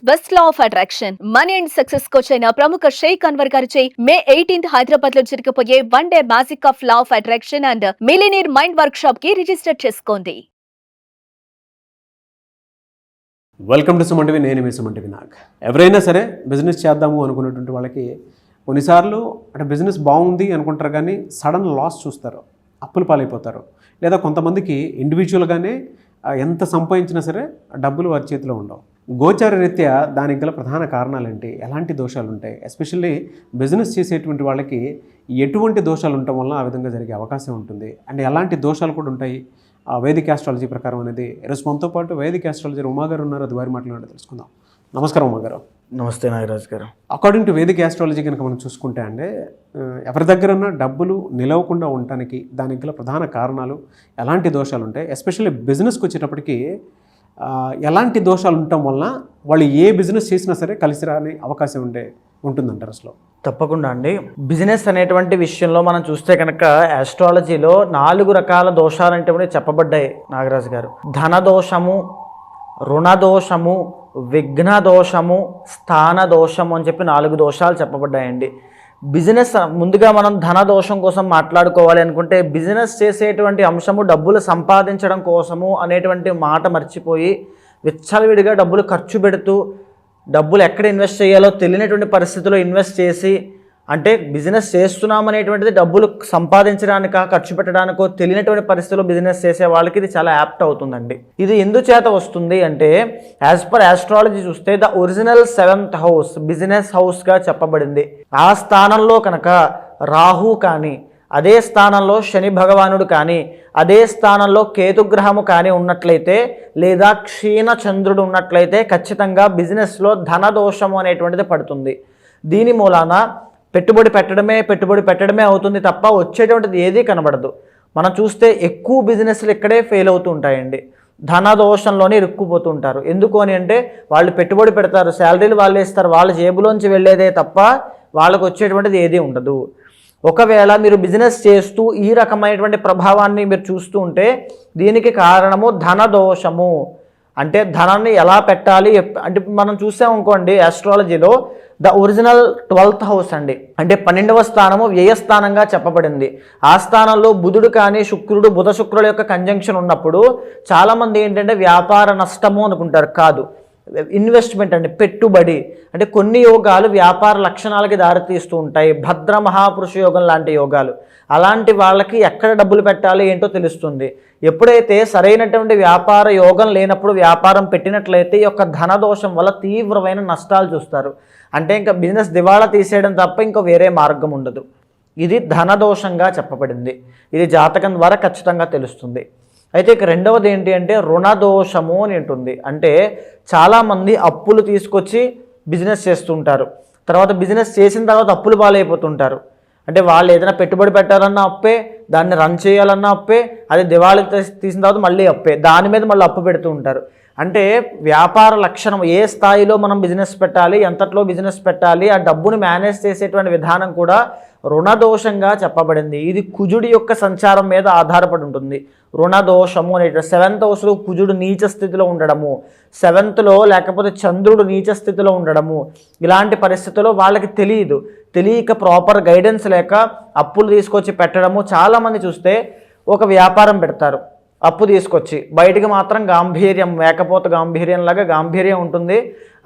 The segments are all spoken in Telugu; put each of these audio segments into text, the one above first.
Best law of attraction money and success coach అయిన ప్రముఖ షేక్ అన్వర్ గారిచే మే 18th హైదరాబాద్ లో జరగబోయే 1 day magic of law of attraction and millionaire mind work shop కి రిజిస్టర్ చేసుకోండి. Welcome to Suman TV. నేను మీ సుమన్ టీవీ నాగ్. ఎవరైనా సరే బిజినెస్ చేద్దాము అనుకునేటువంటి వాళ్ళకి కొన్నిసార్లు అంటే బిజినెస్ బాగుంది అనుకుంటారు, కానీ సడన్ లాస్ చూస్తారు, అప్పుల పాలైపోతారు. లేదా కొంతమందికి ఇండివిజువల్గానే ఎంత సంపాదించినా సరే డబ్బులు వారి చేతిలో ఉండవు. గోచార రీత్యా దానికి గల ప్రధాన కారణాలు ఏంటి, ఎలాంటి దోషాలు ఉంటాయి, ఎస్పెషల్లీ బిజినెస్ చేసేటువంటి వాళ్ళకి ఎటువంటి దోషాలు ఉండటం వల్ల ఆ విధంగా జరిగే అవకాశం ఉంటుంది, అండ్ ఎలాంటి దోషాలు కూడా ఉంటాయి వేదిక ఆస్ట్రాలజీ ప్రకారం అనేది. ఈరోజు మనతో పాటు వేదిక ఆస్ట్రాలజీ ఉమాగారు ఉన్నారు, అది వారి మాట్లాడి తెలుసుకుందాం. నమస్కారం ఉమాగారు. నమస్తే నాగరాజ్ గారు. అకార్డింగ్ టు వేదిక ఆస్ట్రాలజీ కనుక మనం చూసుకుంటే అండి, ఎవరి దగ్గరన్నా డబ్బులు నిలవకుండా ఉండటానికి దానికి గల ప్రధాన కారణాలు ఎలాంటి దోషాలు ఉంటాయి, ఎస్పెషల్లీ బిజినెస్కి వచ్చేటప్పటికి ఎలాంటి దోషాలు ఉండటం వలన వాళ్ళు ఏ బిజినెస్ చేసినా సరే కలిసి రాని అవకాశం ఉంటుందంటారు అసలు? తప్పకుండా అండి. బిజినెస్ అనేటువంటి విషయంలో మనం చూస్తే కనుక ఆస్ట్రాలజీలో 4 రకాల దోషాలు అంటే చెప్పబడ్డాయి నాగరాజు గారు. ధన దోషము, రుణ దోషము, విఘ్న దోషము, స్థాన దోషము అని చెప్పి 4 దోషాలు చెప్పబడ్డాయండి. బిజినెస్ ముందుగా మనం ధన దోషం కోసం మాట్లాడుకోవాలి అనుకుంటే, బిజినెస్ చేసేటువంటి అంశము డబ్బులు సంపాదించడం కోసము అనేటువంటి మాట మర్చిపోయి విచ్చలవిడిగా డబ్బులు ఖర్చు పెడుతూ డబ్బులు ఎక్కడ ఇన్వెస్ట్ చేయాలో తెలియనటువంటి పరిస్థితిలో ఇన్వెస్ట్ చేసి, అంటే బిజినెస్ చేస్తున్నామనేటువంటిది డబ్బులు సంపాదించడానికా ఖర్చు పెట్టడానికో తెలియనటువంటి పరిస్థితిలో బిజినెస్ చేసే వాళ్ళకి ఇది చాలా యాప్ట్ అవుతుందండి. ఇది ఎందుచేత వస్తుంది అంటే, యాజ్ పర్ ఆస్ట్రాలజీ చూస్తే the original 7th house business హౌస్గా చెప్పబడింది. ఆ స్థానంలో కనుక రాహు కానీ, అదే స్థానంలో శని భగవానుడు కానీ, అదే స్థానంలో కేతుగ్రహము కానీ ఉన్నట్లయితే, లేదా క్షీణ చంద్రుడు ఉన్నట్లయితే ఖచ్చితంగా బిజినెస్లో ధనదోషము అనేటువంటిది పడుతుంది. దీని మూలాన పెట్టుబడి పెట్టడమే అవుతుంది తప్ప వచ్చేటువంటిది ఏదీ కనబడదు. మనం చూస్తే ఎక్కువ బిజినెస్లు ఇక్కడే ఫెయిల్ అవుతూ ఉంటాయండి. ధనదోషంలోనే ఇరుక్కుపోతుంటారు. ఎందుకు అని అంటే, వాళ్ళు పెట్టుబడి పెడతారు, శాలరీలు వాళ్ళు ఇస్తారు, వాళ్ళ జేబులోంచి వెళ్ళేదే తప్ప వాళ్ళకు వచ్చేటువంటిది ఏదీ ఉండదు. ఒకవేళ మీరు బిజినెస్ చేస్తూ ఈ రకమైనటువంటి ప్రభావాన్ని మీరు చూస్తూ ఉంటే, దీనికి కారణము ధనదోషము. అంటే ధనాన్ని ఎలా పెట్టాలి అంటే, మనం చూసామనుకోండి ఆస్ట్రాలజీలో ద ఒరిజినల్ 12th హౌస్ అండి, అంటే 12వ స్థానము వ్యయస్థానంగా చెప్పబడింది. ఆ స్థానంలో బుధుడు కానీ శుక్రుడు, బుధ శుక్రుల యొక్క కంజంక్షన్ ఉన్నప్పుడు చాలామంది ఏంటంటే వ్యాపార నష్టము అనుకుంటారు. కాదు, ఇన్వెస్ట్మెంట్ అండి, పెట్టుబడి. అంటే కొన్ని యోగాలు వ్యాపార లక్షణాలకి దారితీస్తూ ఉంటాయి. భద్ర మహాపురుష యోగం లాంటి యోగాలు, అలాంటి వాళ్ళకి ఎక్కడ డబ్బులు పెట్టాలి ఏంటో తెలుస్తుంది. ఎప్పుడైతే సరైనటువంటి వ్యాపార యోగం లేనప్పుడు వ్యాపారం పెట్టినట్లయితే ఈ యొక్క ధనదోషం వల్ల తీవ్రమైన నష్టాలు చూస్తారు. అంటే ఇంకా బిజినెస్ దివాళా తీసేయడం తప్ప ఇంకా వేరే మార్గం ఉండదు. ఇది ధనదోషంగా చెప్పబడింది. ఇది జాతకం ద్వారా ఖచ్చితంగా తెలుస్తుంది. అయితే ఇక రెండవది ఏంటి అంటే రుణదోషము అని ఉంటుంది. అంటే చాలామంది అప్పులు తీసుకొచ్చి బిజినెస్ చేస్తుంటారు, తర్వాత బిజినెస్ చేసిన తర్వాత అప్పులు పాలైపోతుంటారు. అంటే వాళ్ళు ఏదైనా పెట్టుబడి పెట్టాలన్నా అప్పే, దాన్ని రన్ చేయాలన్నా అప్పే, అది దివాళీ తీసిన తర్వాత మళ్ళీ అప్పే, దాని మీద మళ్ళీ అప్పు పెడుతూ ఉంటారు. అంటే వ్యాపార లక్షణం, ఏ స్థాయిలో మనం బిజినెస్ పెట్టాలి, ఎంతట్లో బిజినెస్ పెట్టాలి, ఆ డబ్బును మేనేజ్ చేసేటువంటి విధానం కూడా రుణదోషంగా చెప్పబడింది. ఇది కుజుడి యొక్క సంచారం మీద ఆధారపడి ఉంటుంది. రుణదోషము అనే 7th హౌస్లో కుజుడు నీచ స్థితిలో ఉండడము, 7thలో లేకపోతే చంద్రుడు నీచ స్థితిలో ఉండడము, ఇలాంటి పరిస్థితుల్లో వాళ్ళకి తెలియక ప్రాపర్ గైడెన్స్ లేక అప్పులు తీసుకొచ్చి పెట్టడము. చాలామంది చూస్తే ఒక వ్యాపారం పెడతారు, అప్పు తీసుకొచ్చి బయటికి మాత్రం గాంభీర్యం, మేకపోతే గాంభీర్యంలాగా గాంభీర్యం ఉంటుంది.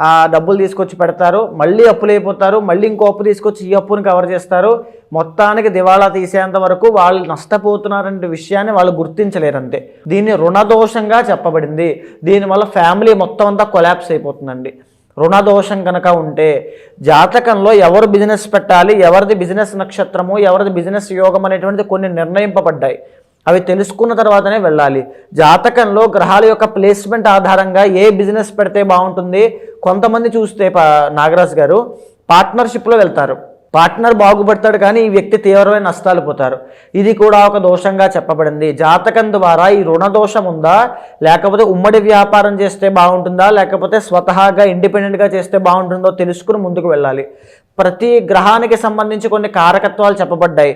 ఆ డబ్బులు తీసుకొచ్చి పెడతారు, మళ్ళీ అప్పులు అయిపోతారు, మళ్ళీ ఇంకో అప్పు తీసుకొచ్చి ఈ అప్పుని కవర్ చేస్తారు. మొత్తానికి దివాళా తీసేంత వరకు వాళ్ళు నష్టపోతున్నారనే విషయాన్ని వాళ్ళు గుర్తించలేరంతే. దీన్ని రుణదోషంగా చెప్పబడింది. దీనివల్ల ఫ్యామిలీ మొత్తం అంతా కొలాప్స్ అయిపోతుందండి. రుణదోషం కనుక ఉంటే జాతకంలో ఎవరు బిజినెస్ పెట్టాలి, ఎవరిది బిజినెస్ నక్షత్రము, ఎవరిది బిజినెస్ యోగం అనేటువంటిది కొన్ని నిర్ణయింపబడ్డాయి. అవి తెలుసుకున్న తర్వాతనే వెళ్ళాలి. జాతకంలో గ్రహాల యొక్క ప్లేస్మెంట్ ఆధారంగా ఏ బిజినెస్ పెడితే బాగుంటుంది. కొంతమంది చూస్తే నాగరాజు గారు పార్ట్నర్షిప్లో వెళ్తారు, పార్ట్నర్ బాగుపడతాడు కానీ ఈ వ్యక్తి తీవ్రమైన నష్టాలు పోతారు. ఇది కూడా ఒక దోషంగా చెప్పబడింది. జాతకం ద్వారా ఈ రుణదోషం ఉందా, లేకపోతే ఉమ్మడి వ్యాపారం చేస్తే బాగుంటుందా, లేకపోతే స్వతహాగా ఇండిపెండెంట్గా చేస్తే బాగుంటుందో తెలుసుకుని ముందుకు వెళ్ళాలి. ప్రతి గ్రహానికి సంబంధించి కొన్ని కారకత్వాలు చెప్పబడ్డాయి.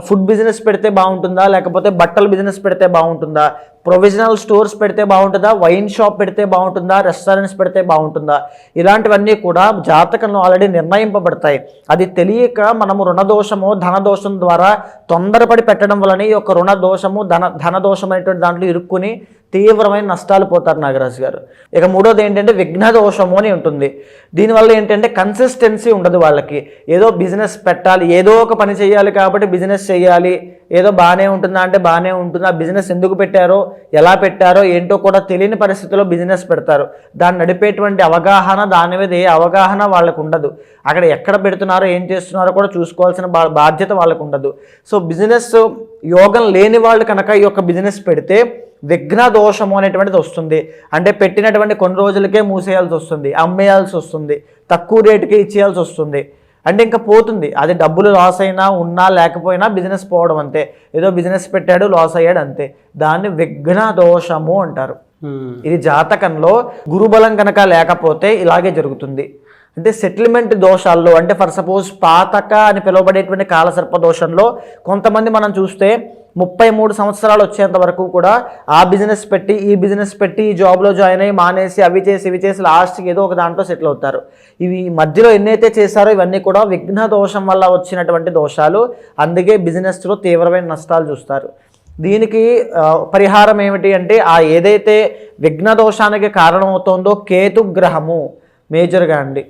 ఫుడ్ బిజినెస్ పెడితే బాగుంటుందా, లేకపోతే బట్టల బిజినెస్ పెడితే బాగుంటుందా, ప్రొవిజనల్ స్టోర్స్ పెడితే బాగుంటుందా, వైన్ షాప్ పెడితే బాగుంటుందా, రెస్టారెంట్స్ పెడితే బాగుంటుందా, ఇలాంటివన్నీ కూడా జాతకంలో ఆల్రెడీ నిర్ణయింపబడతాయి. అది తెలియక మనము రుణదోషము ధనదోషం ద్వారా తొందరపడి పెట్టడం వలన ఈ యొక్క రుణదోషము ధనదోషం అనేటువంటి దాంట్లో ఇరుక్కుని తీవ్రమైన నష్టాలు పోతారు నాగరాజు గారు. ఇక మూడోది ఏంటంటే విఘ్న దోషము అని ఉంటుంది. దీనివల్ల ఏంటంటే కన్సిస్టెన్సీ ఉండదు వాళ్ళకి. ఏదో బిజినెస్ పెట్టాలి, ఏదో ఒక పని చేయాలి కాబట్టి బిజినెస్ చేయాలి, ఏదో బాగానే ఉంటుందా అంటే బాగానే ఉంటుంది. ఆ బిజినెస్ ఎందుకు పెట్టారో, ఎలా పెట్టారో ఏంటో కూడా తెలియని పరిస్థితిలో బిజినెస్ పెడతారు. దాన్ని నడిపేటువంటి అవగాహన, దాని మీద ఏ అవగాహన వాళ్ళకు ఉండదు. అక్కడ ఎక్కడ పెడుతున్నారో ఏం చేస్తున్నారో కూడా చూసుకోవాల్సిన బాధ్యత వాళ్ళకు ఉండదు. సో బిజినెస్ యోగం లేని వాళ్ళు కనుక ఈ యొక్క బిజినెస్ పెడితే విఘ్న దోషము అనేటువంటిది వస్తుంది. అంటే పెట్టినటువంటి కొన్ని రోజులకే మూసేయాల్సి వస్తుంది, అమ్మేయాల్సి వస్తుంది, తక్కువ రేటుకి ఇచ్చేయాల్సి వస్తుంది. అంటే ఇంకా పోతుంది. అది డబ్బులు లాస్ అయినా ఉన్నా లేకపోయినా బిజినెస్ పోవడం అంతే. ఏదో బిజినెస్ పెట్టాడు లాస్ అయ్యాడు అంతే. దాన్ని విఘ్న దోషము అంటారు. ఇది జాతకంలో గురుబలం కనుక లేకపోతే ఇలాగే జరుగుతుంది. అంటే సెటిల్మెంట్ దోషాల్లో, అంటే ఫర్ సపోజ్ పాతక అని పిలువబడేటువంటి కాలసర్ప దోషంలో కొంతమంది మనం చూస్తే 33 సంవత్సరాలు వచ్చేంత వరకు కూడా ఆ బిజినెస్ పెట్టి ఈ బిజినెస్ పెట్టి ఈ జాబ్లో జాయిన్ అయ్యి మానేసి అవి చేసి ఇవి చేసి లాస్ట్కి ఏదో ఒక దాంట్లో సెటిల్ అవుతారు. ఇవి మధ్యలో ఎన్నైతే చేశారో ఇవన్నీ కూడా విఘ్న దోషం వల్ల వచ్చినటువంటి దోషాలు. అందుకే బిజినెస్లో తీవ్రమైన నష్టాలు చూస్తారు. దీనికి పరిహారం ఏమిటి అంటే, ఆ ఏదైతే విఘ్న దోషానికి కారణమవుతోందో కేతు గ్రహము మేజర్గా అండి.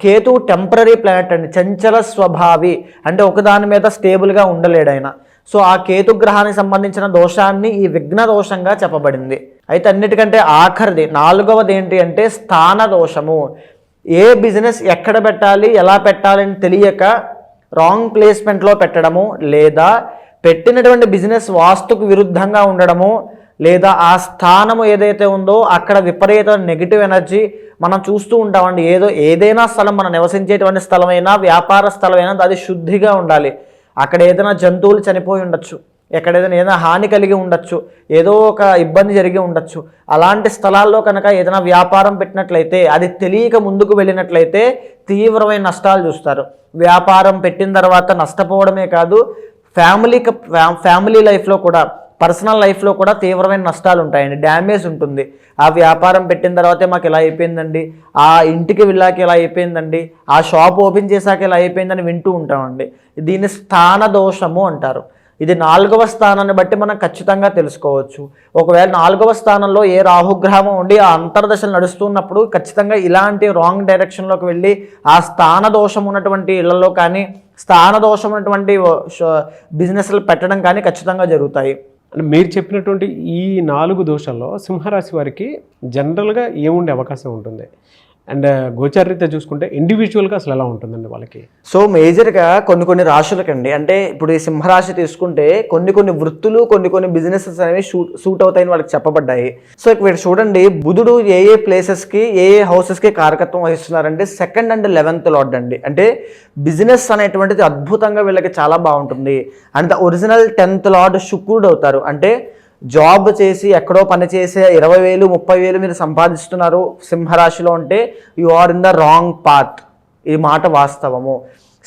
కేతు టెంపరీ ప్లానెట్ అండి, చంచల స్వభావి, అంటే ఒకదాని మీద స్టేబుల్గా ఉండలేడు ఆయన. సో ఆ కేతు గ్రహానికి సంబంధించిన దోషాన్ని ఈ విఘ్న దోషంగా చెప్పబడింది. అయితే అన్నిటికంటే ఆఖరిది 4వది ఏంటి అంటే స్థాన దోషము. ఏ బిజినెస్ ఎక్కడ పెట్టాలి, ఎలా పెట్టాలి అని తెలియక రాంగ్ ప్లేస్మెంట్లో పెట్టడము, లేదా పెట్టినటువంటి బిజినెస్ వాస్తుకు విరుద్ధంగా ఉండడము, లేదా ఆ స్థానము ఏదైతే ఉందో అక్కడ విపరీత నెగిటివ్ ఎనర్జీ మనం చూస్తూ ఉంటామండి. ఏదైనా స్థలం, మనం నివసించేటువంటి స్థలమైనా వ్యాపార స్థలమైనా అది శుద్ధిగా ఉండాలి. అక్కడ ఏదైనా జంతువులు చనిపోయి ఉండొచ్చు, ఏదైనా హాని కలిగి ఉండొచ్చు, ఏదో ఒక ఇబ్బంది జరిగి ఉండొచ్చు. అలాంటి స్థలాల్లో కనుక ఏదైనా వ్యాపారం పెట్టినట్లయితే, అది తెలియక ముందుకు వెళ్ళినట్లయితే తీవ్రమైన నష్టాలు చూస్తారు. వ్యాపారం పెట్టిన తర్వాత నష్టపోవడమే కాదు, ఫ్యామిలీ లైఫ్లో కూడా, పర్సనల్ లైఫ్లో కూడా తీవ్రమైన నష్టాలు ఉంటాయండి, డ్యామేజ్ ఉంటుంది. ఆ వ్యాపారం పెట్టిన తర్వాతే మాకు ఇలా అయిపోయిందండి, ఆ ఇంటికి వెళ్ళాక ఇలా అయిపోయిందండి, ఆ షాప్ ఓపెన్ చేశాక ఇలా అయిపోయిందని వింటూ ఉంటామండి. దీన్ని స్థాన దోషము అంటారు. ఇది 4వ స్థానాన్ని బట్టి మనం ఖచ్చితంగా తెలుసుకోవచ్చు. ఒకవేళ 4వ స్థానంలో ఏ రాహుగ్రహం ఉండి ఆ అంతర్దశలు నడుస్తున్నప్పుడు ఖచ్చితంగా ఇలాంటి రాంగ్ డైరెక్షన్లోకి వెళ్ళి ఆ స్థాన దోషం ఉన్నటువంటి ఇళ్లలో కానీ, స్థాన దోషం ఉన్నటువంటి బిజినెస్లు పెట్టడం కానీ ఖచ్చితంగా జరుగుతాయి. అంటే మీరు చెప్పినటువంటి ఈ 4 దోషాల్లో సింహరాశి వారికి జనరల్గా ఏముండే అవకాశం ఉంటుంది? అండ్ గోచారీత్యా చూసుకుంటే ఇండివిజువల్గా అసలు ఎలా ఉంటుందండి వాళ్ళకి? సో మేజర్గా కొన్ని రాశులకండి, అంటే ఇప్పుడు ఈ సింహరాశి తీసుకుంటే కొన్ని వృత్తులు, కొన్ని బిజినెసెస్ అనేవి సూట్ అవుతాయని వాళ్ళకి చెప్పబడ్డాయి. సో ఇక్కడ చూడండి, బుధుడు ఏ ప్లేసెస్కి, ఏ హౌసెస్కి కారకత్వం వహిస్తున్నారంటే 2nd and 11th లార్డ్ అండి. అంటే బిజినెస్ అనేటువంటిది అద్భుతంగా వీళ్ళకి చాలా బాగుంటుంది. And the original 10th lord శుక్రుడు అవుతారు. అంటే జాబ్ చేసి ఎక్కడో పని చేసే 20,000 30,000 మీరు సంపాదిస్తున్నారు సింహరాశిలో అంటే you are in the wrong path. ఈ మాట వాస్తవము.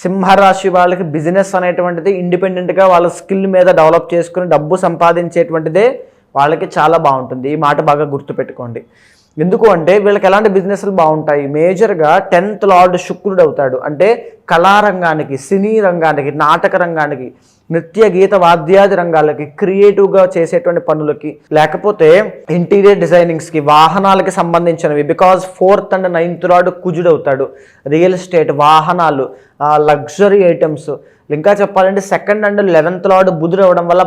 సింహరాశి వాళ్ళకి బిజినెస్ అనేటువంటిది ఇండిపెండెంట్గా వాళ్ళ స్కిల్ మీద డెవలప్ చేసుకుని డబ్బు సంపాదించేటువంటిదే వాళ్ళకి చాలా బాగుంటుంది. ఈ మాట బాగా గుర్తుపెట్టుకోండి. ఎందుకు అంటే వీళ్ళకి ఎలాంటి బిజినెస్లు బాగుంటాయి? మేజర్గా 10th లార్డ్ శుక్రుడు అవుతాడు. అంటే కళారంగానికి, సినీ రంగానికి, నాటక రంగానికి, నృత్య గీత వాద్యాది రంగాలకి, క్రియేటివ్గా చేసేటువంటి పనులకి, లేకపోతే ఇంటీరియర్ డిజైనింగ్స్కి, వాహనాలకి సంబంధించినవి. Because 4th and 9th lord కుజుడు అవుతాడు. రియల్ ఎస్టేట్, వాహనాలు, లగ్జరీ ఐటమ్స్. ఇంకా చెప్పాలంటే 2nd and 11th లార్డ్ బుధుడు అవ్వడం వల్ల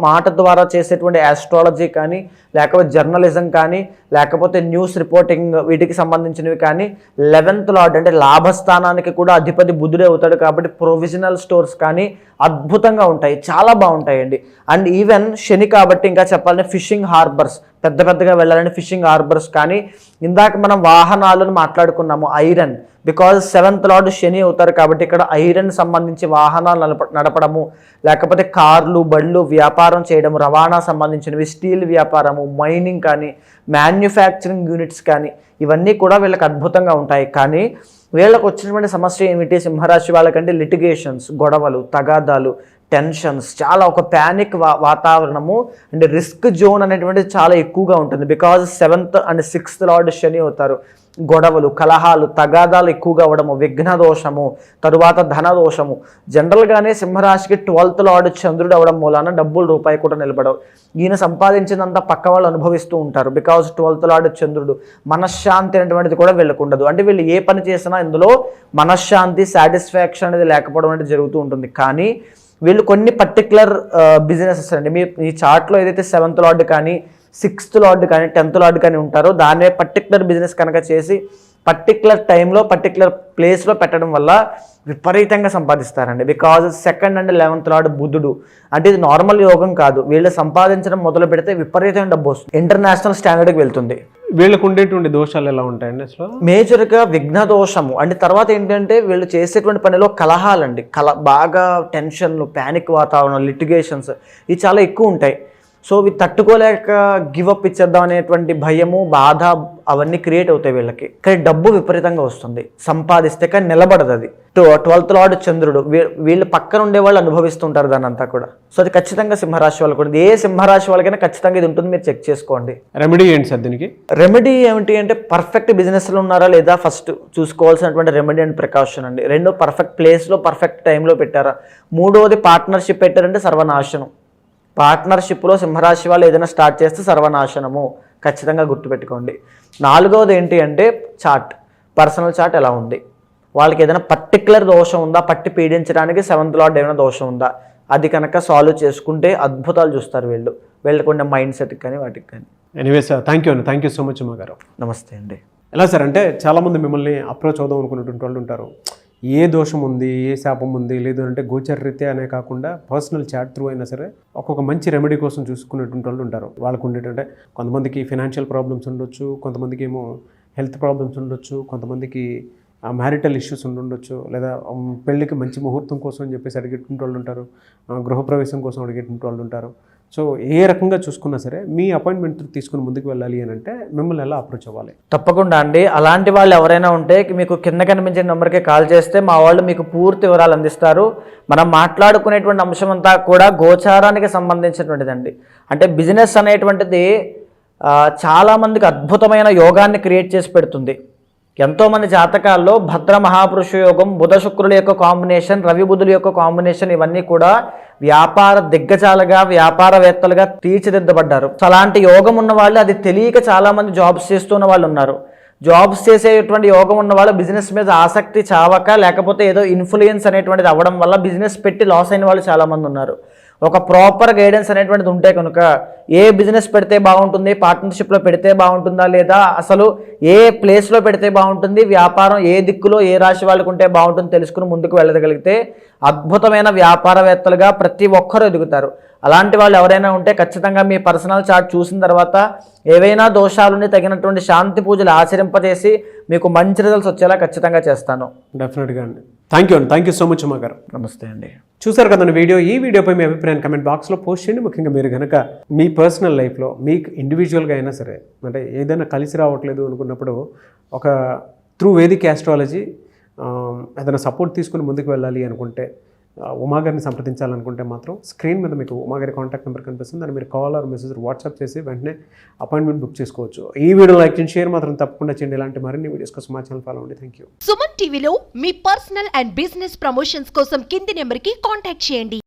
మాట ద్వారా చేసేటువంటి ఆస్ట్రాలజీ కానీ, లేకపోతే జర్నలిజం కానీ, లేకపోతే న్యూస్ రిపోర్టింగ్, వీటికి సంబంధించినవి కానీ. 11th లార్డ్ అంటే లాభస్థానానికి కూడా అధిపతి బుధుడే అవుతాడు. కాబట్టి ప్రొవిజనల్ స్టోర్స్ కానీ అద్భుతంగా ఉంటాయి, చాలా బాగుంటాయండి. అండ్ ఈవెన్ శని కాబట్టి ఇంకా చెప్పాలంటే ఫిషింగ్ హార్బర్స్, పెద్దగా వెళ్ళాలంటే ఫిషింగ్ హార్బర్స్ కానీ. ఇందాక మనం వాహనాలను మాట్లాడుకున్నాము, ఐరన్, బికాజ్ 7th లార్డ్ శని అవుతారు కాబట్టి ఇక్కడ ఐరన్ సంబంధించి వాహనాలు నడపడము, లేకపోతే కార్లు, బళ్ళు వ్యాపారం చేయడం, రవాణా సంబంధించినవి, స్టీల్ వ్యాపారము, మైనింగ్ కానీ, మ్యాన్యుఫ్యాక్చరింగ్ యూనిట్స్ కానీ, ఇవన్నీ కూడా వీళ్ళకి అద్భుతంగా ఉంటాయి. కానీ వీళ్ళకి వచ్చినటువంటి సమస్య ఏమిటి, సింహరాశి వాళ్ళకంటే లిటిగేషన్స్, గొడవలు, తగాదాలు, టెన్షన్స్, చాలా ఒక ప్యానిక్ వాతావరణము అండ్ రిస్క్ జోన్ అనేటువంటిది చాలా ఎక్కువగా ఉంటుంది. Because 7th and 6th lord శని అవుతారు. గొడవలు, కలహాలు, తగాదాలు ఎక్కువగా అవ్వడము, విఘ్న దోషము, తరువాత ధన దోషము. జనరల్గానే సింహరాశికి 12th లార్డ్ చంద్రుడు అవ్వడం మూలాన డబ్బులు రూపాయి కూడా నిలబడవు. ఈయన సంపాదించినంత పక్క వాళ్ళు అనుభవిస్తూ ఉంటారు. బికాజ్ 12th లార్డ్ చంద్రుడు. మనశ్శాంతి అనేటువంటిది కూడా వీళ్ళకు ఉండదు. అంటే వీళ్ళు ఏ పని చేసినా ఇందులో మనశ్శాంతి, సాటిస్ఫాక్షన్ అనేది లేకపోవడం అనేది జరుగుతూ ఉంటుంది. కానీ వీళ్ళు కొన్ని పర్టికులర్ బిజినెసెస్ అండి, మీ చార్ట్లో ఏదైతే 7th లార్డ్ కానీ 6th లార్డ్ కానీ 10th లార్డ్ కానీ ఉంటారో దాన్నే పర్టికులర్ బిజినెస్ కనుక చేసి పర్టికులర్ టైంలో పర్టికులర్ ప్లేస్లో పెట్టడం వల్ల విపరీతంగా సంపాదిస్తారండి. Because 2nd and 11th lord బుధుడు. అంటే ఇది నార్మల్ యోగం కాదు. వీళ్ళు సంపాదించడం మొదలు పెడితే విపరీతమైన డబ్బు వస్తుంది, ఇంటర్నేషనల్ స్టాండర్డ్కి వెళ్తుంది. వీళ్ళకు ఉండేటువంటి దోషాలు ఎలా ఉంటాయండి అసలు? మేజర్గా విఘ్న దోషము. అంటే తర్వాత ఏంటంటే వీళ్ళు చేసేటువంటి పనిలో కలహాలండి, బాగా టెన్షన్లు, ప్యానిక్ వాతావరణం, లిటిగేషన్స్ ఇవి చాలా ఎక్కువ ఉంటాయి. సో ఇవి తట్టుకోలేక గివప్ ఇచ్చేద్దాం అనేటువంటి భయము, బాధ అవన్నీ క్రియేట్ అవుతాయి వీళ్ళకి. కానీ డబ్బు విపరీతంగా వస్తుంది, సంపాదిస్తే కానీ నిలబడదు అది. 12th లార్డ్ చంద్రుడు. వీళ్ళు పక్కన ఉండే వాళ్ళు అనుభవిస్తుంటారు దాని అంతా కూడా. సో అది ఖచ్చితంగా సింహరాశి వాళ్ళకు ఉంటుంది. ఏ సింహరాశి వాళ్ళకైనా ఖచ్చితంగా ఇది ఉంటుంది, మీరు చెక్ చేసుకోండి. రెమెడీ ఏంటి సార్ దీనికి? రెమెడీ ఏమిటి అంటే పర్ఫెక్ట్ బిజినెస్లో ఉన్నారా లేదా ఫస్ట్ చూసుకోవాల్సినటువంటి రెమెడీ అండ్ ప్రికాషన్ అండి. రెండు, పర్ఫెక్ట్ ప్లేస్లో పర్ఫెక్ట్ టైంలో పెట్టారా. మూడవది పార్ట్నర్షిప్ పెట్టారంటే సర్వనాశనం. పార్ట్నర్షిప్లో సింహరాశి వాళ్ళు ఏదైనా స్టార్ట్ చేస్తే సర్వనాశనము, ఖచ్చితంగా గుర్తుపెట్టుకోండి. నాలుగవది ఏంటి అంటే చార్ట్, పర్సనల్ చార్ట్ ఎలా ఉంది, వాళ్ళకి ఏదైనా పర్టికులర్ దోషం ఉందా, పట్టి పీడించడానికి 7th లార్డ్ ఏమైనా దోషం ఉందా, అది కనుక సాల్వ్ చేసుకుంటే అద్భుతాలు చూస్తారు వీళ్ళకు ఉండే మైండ్ సెట్కి కానీ వాటికి కానీ. ఎనీవే సార్, థ్యాంక్ యూ అండి, థ్యాంక్ యూ సో మచ్ అమ్మ గారు. నమస్తే అండి. ఎలా సార్ అంటే చాలామంది మిమ్మల్ని అప్రోచ్ అవుదాం అనుకునేటువంటి వాళ్ళు ఉంటారు. ఏ దోషం ఉంది, ఏ శాపం ఉంది, లేదు అంటే గోచరరీత్యా అనే కాకుండా పర్సనల్ చాట్ త్రూ అయినా సరే ఒక్కొక్క మంచి రెమెడీ కోసం చూసుకునేటువంటి వాళ్ళు ఉంటారు. వాళ్ళకు ఉండేటంటే కొంతమందికి ఫినాన్షియల్ ప్రాబ్లమ్స్ ఉండొచ్చు, కొంతమందికి ఏమో హెల్త్ ప్రాబ్లమ్స్ ఉండొచ్చు, కొంతమందికి మ్యారిటల్ ఇష్యూస్ ఉండొచ్చు, లేదా పెళ్ళికి మంచి ముహూర్తం కోసం అని చెప్పేసి అడిగేటువంటి వాళ్ళు ఉంటారు, గృహప్రవేశం కోసం అడిగేటువంటి వాళ్ళు ఉంటారు. సో ఏ రకంగా చూసుకున్నా సరే మీ అపాయింట్మెంట్ తీసుకుని ముందుకు వెళ్ళాలి అని అంటే మిమ్మల్ని ఎలా అప్రోచ్ అవ్వాలి? తప్పకుండా అండి. అలాంటి వాళ్ళు ఎవరైనా ఉంటే మీకు కింద కనిపించే నెంబర్కి కాల్ చేస్తే మా వాళ్ళు మీకు పూర్తి వివరాలు అందిస్తారు. మనం మాట్లాడుకునేటువంటి అంశం అంతా కూడా గోచారానికి సంబంధించినటువంటిదండి. అంటే బిజినెస్ అనేటువంటిది చాలామందికి అద్భుతమైన యోగాన్ని క్రియేట్ చేసి పెడుతుంది. ఎంతోమంది జాతకాల్లో భద్ర మహాపురుష యోగం, బుధ శుక్రుల యొక్క కాంబినేషన్, రవి బుధుల యొక్క కాంబినేషన్ ఇవన్నీ కూడా వ్యాపార దిగ్గజాలుగా, వ్యాపారవేత్తలుగా తీర్చిదిద్దబడ్డారు. అలాంటి యోగం ఉన్న వాళ్ళు అది తెలియక చాలామంది జాబ్స్ చేస్తున్న వాళ్ళు ఉన్నారు. జాబ్స్ చేసేటువంటి యోగం ఉన్న వాళ్ళు బిజినెస్ మీద ఆసక్తి చావక, లేకపోతే ఏదో ఇన్ఫ్లుయెన్స్ అనేటువంటిది అవ్వడం వల్ల బిజినెస్ పెట్టి లాస్ అయిన వాళ్ళు చాలామంది ఉన్నారు. ఒక ప్రాపర్ గైడెన్స్ అనేటువంటిది ఉంటే కనుక ఏ బిజినెస్ పెడితే బాగుంటుంది, పార్ట్నర్షిప్లో పెడితే బాగుంటుందా లేదా, అసలు ఏ ప్లేస్లో పెడితే బాగుంటుంది, వ్యాపారం ఏ దిక్కులో ఏ రాశి వాళ్ళకు ఉంటే బాగుంటుంది తెలుసుకుని ముందుకు వెళ్ళగలిగితే అద్భుతమైన వ్యాపారవేత్తలుగా ప్రతి ఒక్కరూ ఎదుగుతారు. అలాంటి వాళ్ళు ఎవరైనా ఉంటే ఖచ్చితంగా మీ పర్సనల్ చార్ట్ చూసిన తర్వాత ఏవైనా దోషాలుని తగినటువంటి శాంతి పూజలు ఆచరింపజేసి మీకు మంచి రిజల్ట్స్ వచ్చేలా ఖచ్చితంగా చేస్తాను. డెఫినెట్గా అండి. థ్యాంక్ యూ అండి, థ్యాంక్ యూ సో మచ్ అమ్మ గారు. నమస్తే అండి. చూసారు కదండి వీడియో. ఈ వీడియోపై మీ అభిప్రాయాన్ని కమెంట్ బాక్స్లో పోస్ట్ చేయండి. ముఖ్యంగా మీరు కనుక మీ పర్సనల్ లైఫ్లో మీకు ఇండివిజువల్గా అయినా సరే అంటే ఏదైనా కలిసి రావట్లేదు అనుకున్నప్పుడు ఒక త్రూ వేదిక్ ఆస్ట్రాలజీ ఏదైనా సపోర్ట్ తీసుకుని ముందుకు వెళ్ళాలి అనుకుంటే, ఉమాగారిని సంప్రదించాలనుకుంటే మాత్రం స్క్రీన్ మీద మీకు ఉమాగారి కాంటాక్ట్ నెంబర్ కనిపిస్తుంది. దాన్ని మీరు కాల్ ఆర్ మెసేజ్ వాట్సాప్ చేసి వెంటనే అపాయింట్మెంట్ బుక్ చేసుకోవచ్చు. ఈ వీడియో లైక్ చేయండి, షేర్ మాత్రం తప్పకుండా చేయండి. ఇలాంటి మరిన్ని వీడియోస్ కోసం మా ఛానల్ ఫాలో అవ్వండి. Thank you. సుమన్ టీవీలో మీ పర్సనల్ అండ్ బిజినెస్ ప్రమోషన్స్ కోసం కింది నెంబర్కి కాంటాక్ట్ చేయండి.